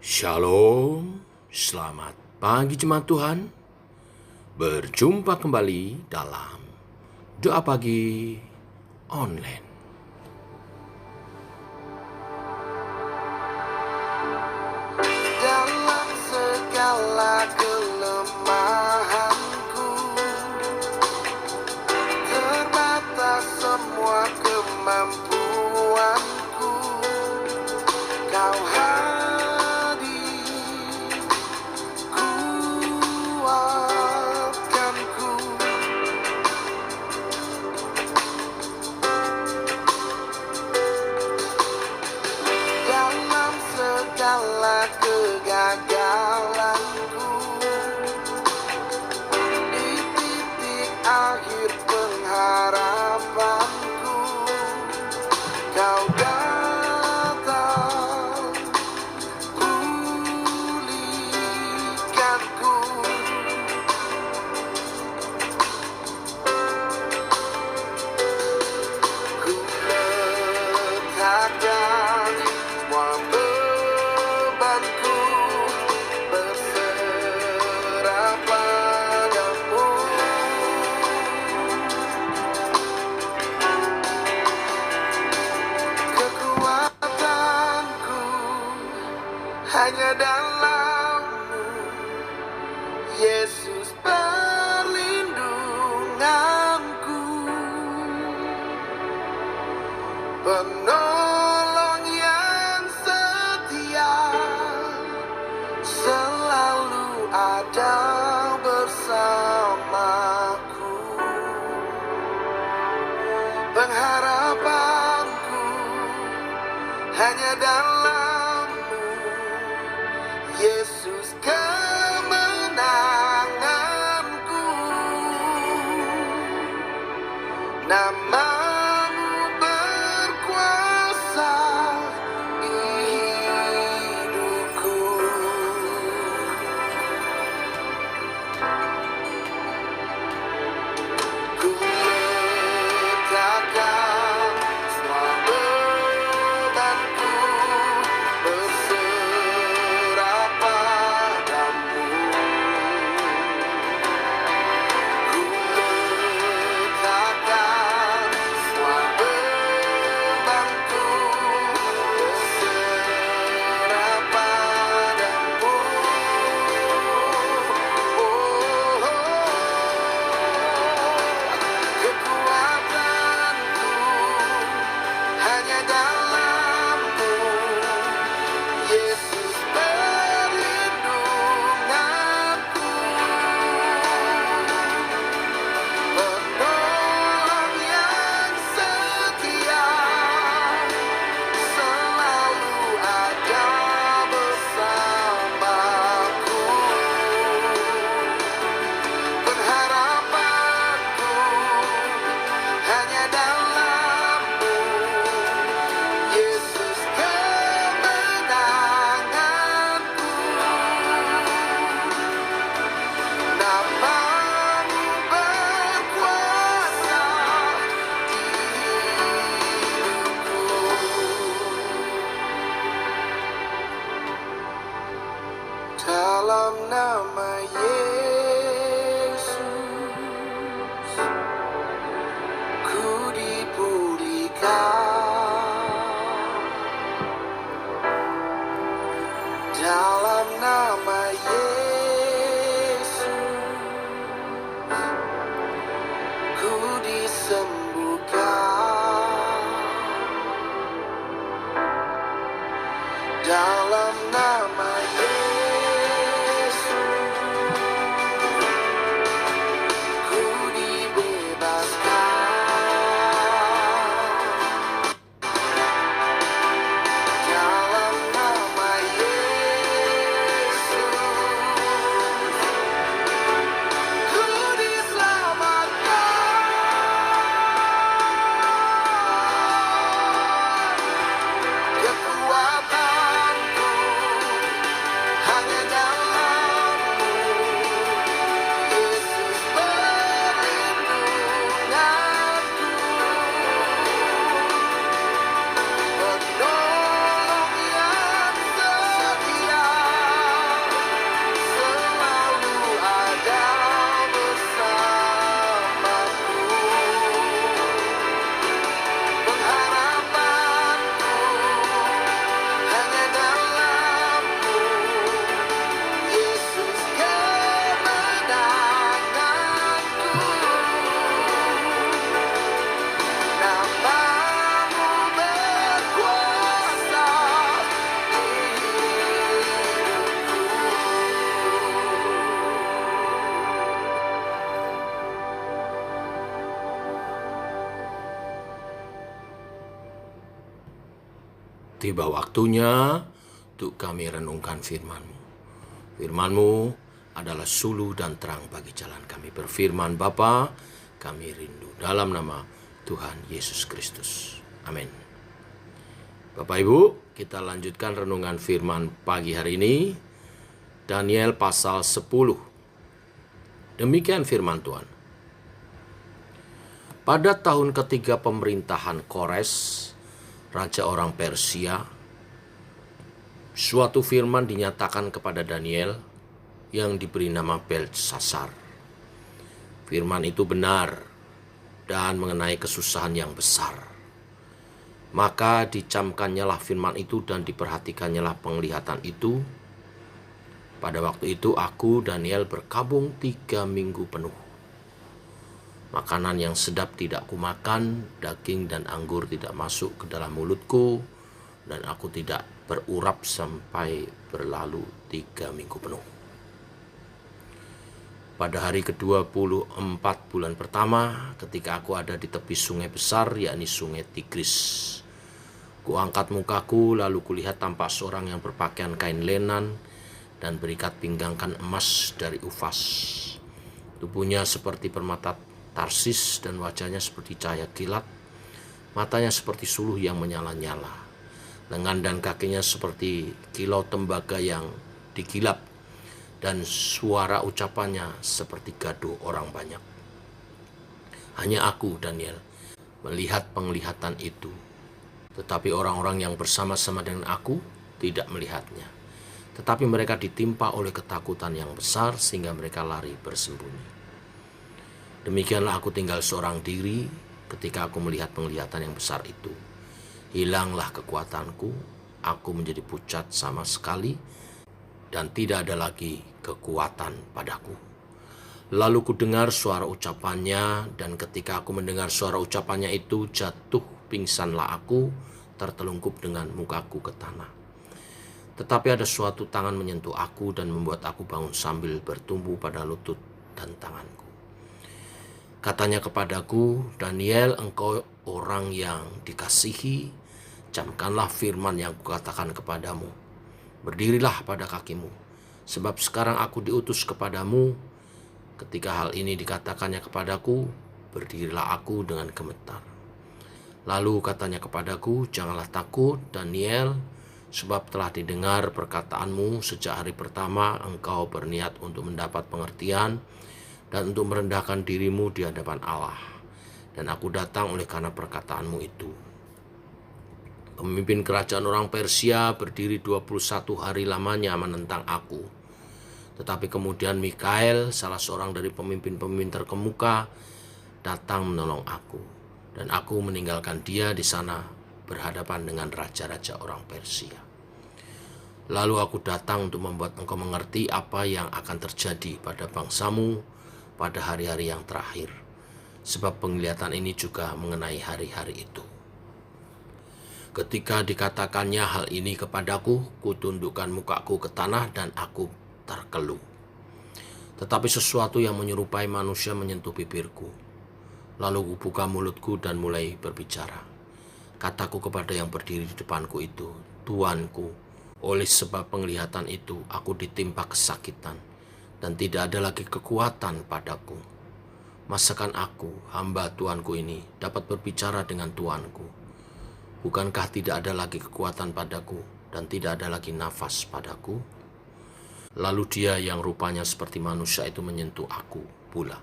Shalom, selamat pagi jemaat Tuhan. Berjumpa kembali dalam doa pagi online. Dalam segala kelemahanku, terbatas semua kemampuanku, Kau hadir, kuatkanku. Dalam segala kegagalanku, di titik akhir pengharapanku, Kau datang, pulihkanku. Ku letakkan semua bebanku, berserah padamu. Kekuatanku hanya dalam-Mu, Yesus perlindunganku, penolong yang setia, selalu ada bersamaku. Pengharapanku hanya dalam-Mu, Yesus kemenanganku. Nama-Mu berkuasa di hidupku. Ku letakkan semua bebanku, berserah padamu. Ku letakkan semua bebanku, berserah padamu. Kekuatanku hanya dalam-Mu, Yesus perlindunganku, penolong yang setia, selalu ada bersamaku. Pengharapanku hanya dalam-Mu, Yesus kemenanganku. Nama-Mu berkuasa di hidupku. Dalam nama Yesus, ku dipulihkan. Dalam nama Yesus, ku disembuhkan. Dalam nama Yesus, ku dibebaskan. Dalam nama Yesus, ku diselamatkan. Kekuatanku Tiba waktunya untuk kami renungkan firman-Mu. Firman-Mu adalah suluh dan terang bagi jalan kami. Berfirman Bapa, kami rindu dalam nama Tuhan Yesus Kristus. Amin. Bapak Ibu, kita lanjutkan renungan firman pagi hari ini. Daniel pasal 10. Demikian firman Tuhan. Pada tahun ketiga pemerintahan Kores, raja orang Persia, suatu firman dinyatakan kepada Daniel yang diberi nama Beltsasar. Firman itu benar dan mengenai kesusahan yang besar. Maka dicamkannyalah firman itu dan diperhatikannyalah penglihatan itu. Pada waktu itu aku, Daniel, berkabung 3 minggu penuh. Makanan yang sedap tidak kumakan, daging dan anggur tidak masuk ke dalam mulutku, dan aku tidak berurap sampai berlalu 3 minggu penuh. Pada hari ke-24 bulan pertama, ketika aku ada di tepi sungai besar, yakni sungai Tigris, kuangkat mukaku, lalu kulihat tampak seorang yang berpakaian kain lenan dan berikat pinggangkan emas dari Ufas. Tubuhnya seperti permata Tarsis dan wajahnya seperti cahaya kilat, matanya seperti suluh yang menyala-nyala, lengan dan kakinya seperti kilau tembaga yang digilap, dan suara ucapannya seperti gaduh orang banyak. Hanya aku, Daniel, melihat penglihatan itu, tetapi orang-orang yang bersama-sama dengan aku tidak melihatnya. Tetapi mereka ditimpa oleh ketakutan yang besar sehingga mereka lari bersembunyi. Demikianlah aku tinggal seorang diri ketika aku melihat penglihatan yang besar itu. Hilanglah kekuatanku, aku menjadi pucat sama sekali, dan tidak ada lagi kekuatan padaku. Lalu ku dengar suara ucapannya, dan ketika aku mendengar suara ucapannya itu, jatuh pingsanlah aku, tertelungkup dengan mukaku ke tanah. Tetapi ada suatu tangan menyentuh aku dan membuat aku bangun sambil bertumbuh pada lutut dan tanganku. Katanya kepadaku, Daniel, engkau orang yang dikasihi, camkanlah firman yang kukatakan kepadamu. Berdirilah pada kakimu, sebab sekarang aku diutus kepadamu. Ketika hal ini dikatakannya kepadaku, berdirilah aku dengan gemetar. Lalu katanya kepadaku, janganlah takut, Daniel, sebab telah didengar perkataanmu sejak hari pertama engkau berniat untuk mendapat pengertian dan untuk merendahkan dirimu di hadapan Allah. Dan aku datang oleh karena perkataanmu itu. Pemimpin kerajaan orang Persia berdiri 21 hari lamanya menentang aku. Tetapi kemudian Mikael, salah seorang dari pemimpin-pemimpin terkemuka, datang menolong aku. Dan aku meninggalkan dia di sana berhadapan dengan raja-raja orang Persia. Lalu aku datang untuk membuat engkau mengerti apa yang akan terjadi pada bangsamu pada hari-hari yang terakhir, sebab penglihatan ini juga mengenai hari-hari itu. Ketika dikatakannya hal ini kepadaku, kutundukkan mukaku ke tanah dan aku terkeluh. Tetapi sesuatu yang menyerupai manusia menyentuh bibirku. Lalu kubuka mulutku dan mulai berbicara. Kataku kepada yang berdiri di depanku itu, Tuanku, oleh sebab penglihatan itu aku ditimpa kesakitan, dan tidak ada lagi kekuatan padaku. Masakan aku, hamba Tuanku ini, dapat berbicara dengan Tuanku? Bukankah tidak ada lagi kekuatan padaku, dan tidak ada lagi nafas padaku? Lalu dia yang rupanya seperti manusia itu menyentuh aku pula,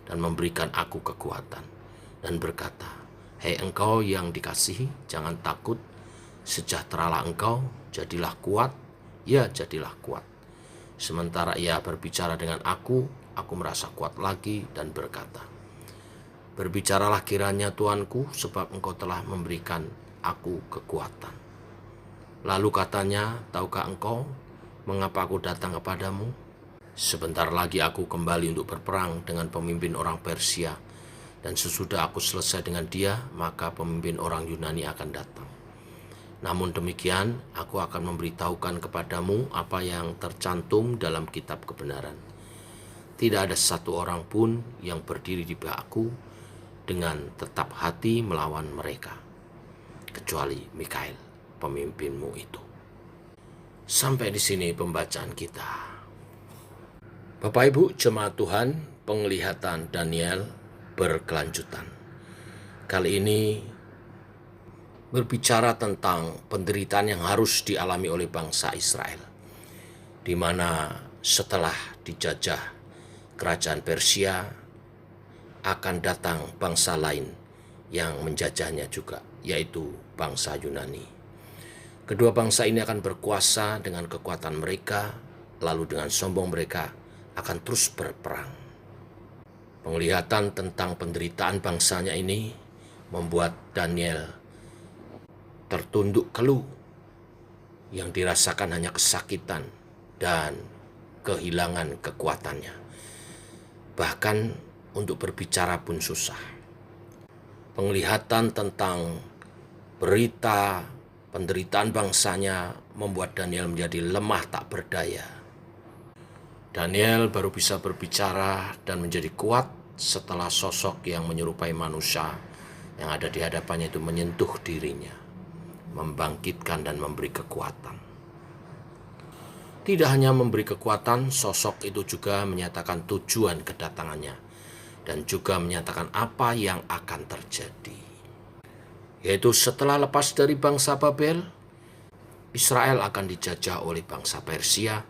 dan memberikan aku kekuatan, dan berkata, Hei engkau yang dikasihi, jangan takut, sejahteralah engkau, jadilah kuat, ya jadilah kuat. Sementara ia berbicara dengan aku merasa kuat lagi dan berkata, berbicaralah kiranya Tuanku, sebab engkau telah memberikan aku kekuatan. Lalu katanya, tahukah engkau mengapa aku datang kepadamu? Sebentar lagi aku kembali untuk berperang dengan pemimpin orang Persia, dan sesudah aku selesai dengan dia, maka pemimpin orang Yunani akan datang. Namun demikian, aku akan memberitahukan kepadamu apa yang tercantum dalam kitab kebenaran. Tidak ada satu orang pun yang berdiri di pihakku dengan tetap hati melawan mereka, kecuali Mikael, pemimpinmu itu. Sampai di sini pembacaan kita. Bapak Ibu jemaat Tuhan, penglihatan Daniel berkelanjutan. Kali ini berbicara tentang penderitaan yang harus dialami oleh bangsa Israel, di mana setelah dijajah kerajaan Persia akan datang bangsa lain yang menjajahnya juga, yaitu bangsa Yunani. Kedua bangsa ini akan berkuasa dengan kekuatan mereka, lalu dengan sombong mereka akan terus berperang. Penglihatan tentang penderitaan bangsanya ini membuat Daniel tertunduk keluh, yang dirasakan hanya kesakitan dan kehilangan kekuatannya. Bahkan untuk berbicara pun susah. Penglihatan tentang berita penderitaan bangsanya membuat Daniel menjadi lemah tak berdaya. Daniel baru bisa berbicara dan menjadi kuat setelah sosok yang menyerupai manusia yang ada di hadapannya itu menyentuh dirinya, membangkitkan dan memberi kekuatan. Tidak hanya memberi kekuatan, sosok itu juga menyatakan tujuan kedatangannya dan juga menyatakan apa yang akan terjadi. Yaitu setelah lepas dari bangsa Babel, Israel akan dijajah oleh bangsa Persia.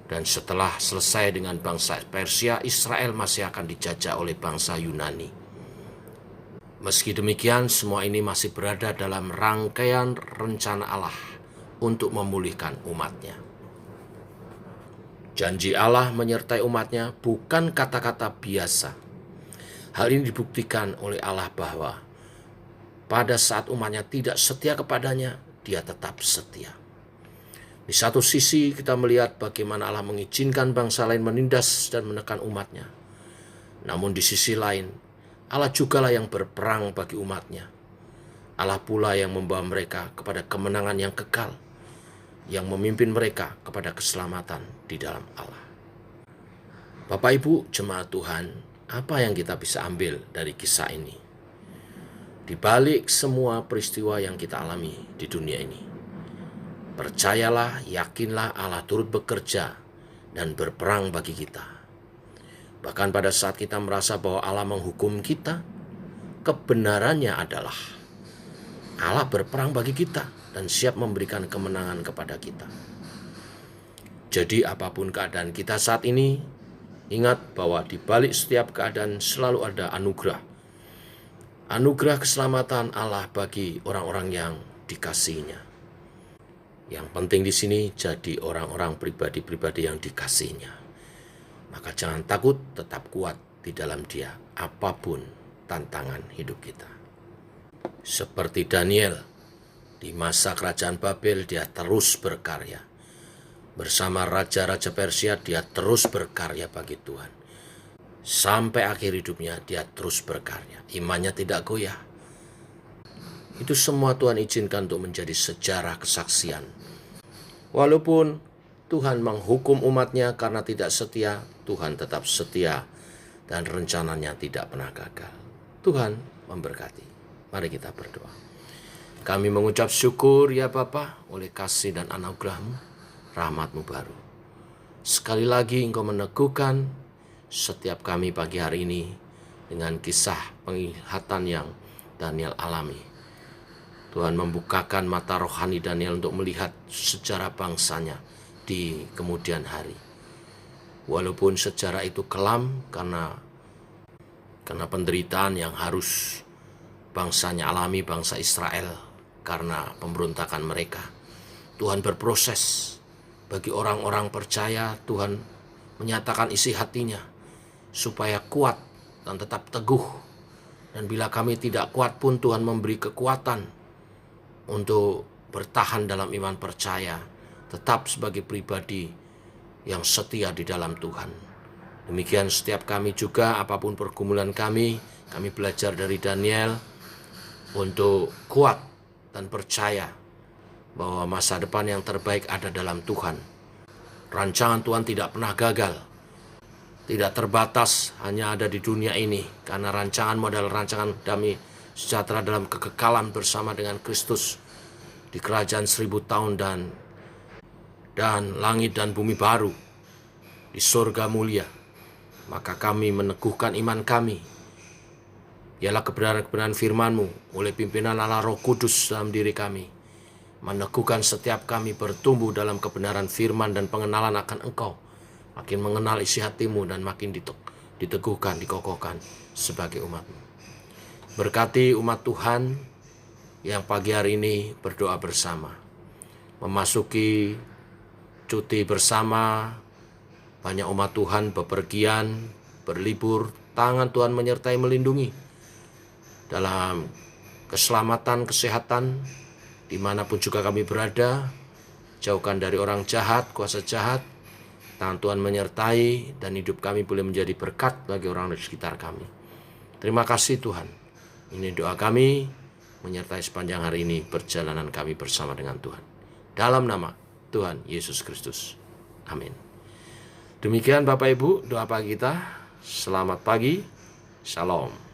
Dan setelah selesai dengan bangsa Persia, Israel masih akan dijajah oleh bangsa Yunani. Meski demikian, semua ini masih berada dalam rangkaian rencana Allah untuk memulihkan umatnya. Janji Allah menyertai umatnya bukan kata-kata biasa. Hal ini dibuktikan oleh Allah bahwa pada saat umatnya tidak setia kepadanya, Dia tetap setia. Di satu sisi kita melihat bagaimana Allah mengizinkan bangsa lain menindas dan menekan umatnya. Namun di sisi lain, Allah jugalah yang berperang bagi umatnya. Allah pula yang membawa mereka kepada kemenangan yang kekal, yang memimpin mereka kepada keselamatan di dalam Allah. Bapak Ibu jemaat Tuhan, apa yang kita bisa ambil dari kisah ini? Di balik semua peristiwa yang kita alami di dunia ini, percayalah, yakinlah Allah turut bekerja dan berperang bagi kita. Bahkan pada saat kita merasa bahwa Allah menghukum kita, kebenarannya adalah Allah berperang bagi kita dan siap memberikan kemenangan kepada kita. Jadi apapun keadaan kita saat ini, ingat bahwa di balik setiap keadaan selalu ada anugerah. Anugerah keselamatan Allah bagi orang-orang yang dikasihinya. Yang penting di sini jadi orang-orang pribadi-pribadi yang dikasihinya. Maka jangan takut, tetap kuat di dalam Dia, apapun tantangan hidup kita. Seperti Daniel, di masa kerajaan Babel dia terus berkarya. Bersama raja-raja Persia dia terus berkarya bagi Tuhan. Sampai akhir hidupnya dia terus berkarya. Imannya tidak goyah. Itu semua Tuhan izinkan untuk menjadi sejarah kesaksian. Walaupun Tuhan menghukum umatnya karena tidak setia, Tuhan tetap setia dan rencananya tidak pernah gagal. Tuhan memberkati. Mari kita berdoa. Kami mengucap syukur ya Bapa oleh kasih dan anugerah-Mu, rahmat-Mu baru. Sekali lagi Engkau meneguhkan setiap kami pagi hari ini dengan kisah penglihatan yang Daniel alami. Tuhan membukakan mata rohani Daniel untuk melihat sejarah bangsanya di kemudian hari. Walaupun sejarah itu kelam karena penderitaan yang harus bangsanya alami, bangsa Israel, karena pemberontakan mereka. Tuhan berproses. Bagi orang-orang percaya, Tuhan menyatakan isi hatinya supaya kuat dan tetap teguh. Dan bila kami tidak kuat pun Tuhan memberi kekuatan untuk bertahan dalam iman percaya, tetap sebagai pribadi yang setia di dalam Tuhan. Demikian setiap kami juga, apapun pergumulan kami belajar dari Daniel untuk kuat dan percaya bahwa masa depan yang terbaik ada dalam Tuhan. Rancangan Tuhan tidak pernah gagal, tidak terbatas hanya ada di dunia ini, karena rancangan modal rancangan damai sejahtera dalam kekekalan bersama dengan Kristus di di kerajaan 1000 tahun dan langit dan bumi baru, di surga mulia. Maka kami meneguhkan iman kami, ialah kebenaran-kebenaran firman-Mu oleh pimpinan Allah Roh Kudus dalam diri kami, meneguhkan setiap kami bertumbuh dalam kebenaran firman dan pengenalan akan Engkau, makin mengenal isi hati-Mu dan makin diteguhkan, dikokohkan sebagai umat-Mu. Berkati umat Tuhan yang pagi hari ini berdoa bersama, memasuki cuti bersama. Banyak umat Tuhan bepergian, berlibur. Tangan Tuhan menyertai melindungi dalam keselamatan, kesehatan, dimanapun juga kami berada. Jauhkan dari orang jahat, kuasa jahat. Tangan Tuhan menyertai dan hidup kami boleh menjadi berkat bagi orang di sekitar kami. Terima kasih Tuhan. Ini doa kami, menyertai sepanjang hari ini perjalanan kami bersama dengan Tuhan. Dalam nama Tuhan Yesus Kristus. Amin. Demikian Bapak Ibu doa pagi kita. Selamat pagi. Shalom.